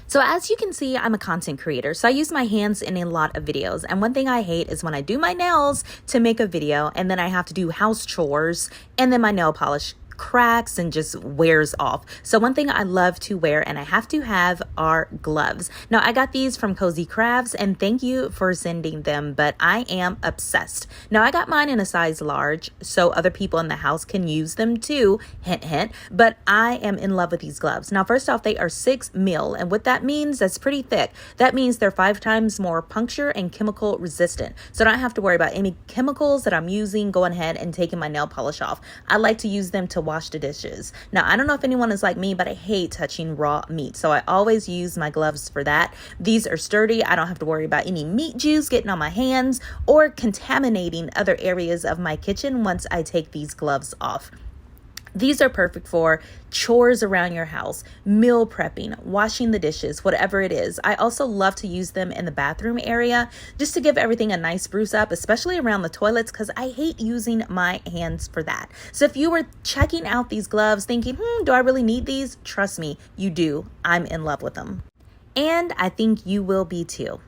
So as you can see, I'm a content creator, so I use my hands in a lot of videos. And one thing I hate is when I do my nails to make a video and then I have to do house chores and then my nail polish cracks and just wears off. So one thing I love to wear and I have to have are gloves. Now I got these from Cozy Crafts and thank you for sending them, but I am obsessed. Now I got mine in a size large so other people in the house can use them too, hint hint, but I am in love with these gloves. Now first off, they are 6 mil, and what that means, that's pretty thick. That means they're 5 times more puncture and chemical resistant. So I don't have to worry about any chemicals that I'm using going ahead and taking my nail polish off. I like to use them to wash the dishes. Now, I don't know if anyone is like me, but I hate touching raw meat. So I always use my gloves for that. These are sturdy. I don't have to worry about any meat juice getting on my hands or contaminating other areas of my kitchen once I take these gloves off. These are perfect for chores around your house, meal prepping, washing the dishes, whatever it is. I also love to use them in the bathroom area just to give everything a nice spruce up, especially around the toilets, because I hate using my hands for that. So if you were checking out these gloves thinking, do I really need these? Trust me, you do. I'm in love with them. And I think you will be too.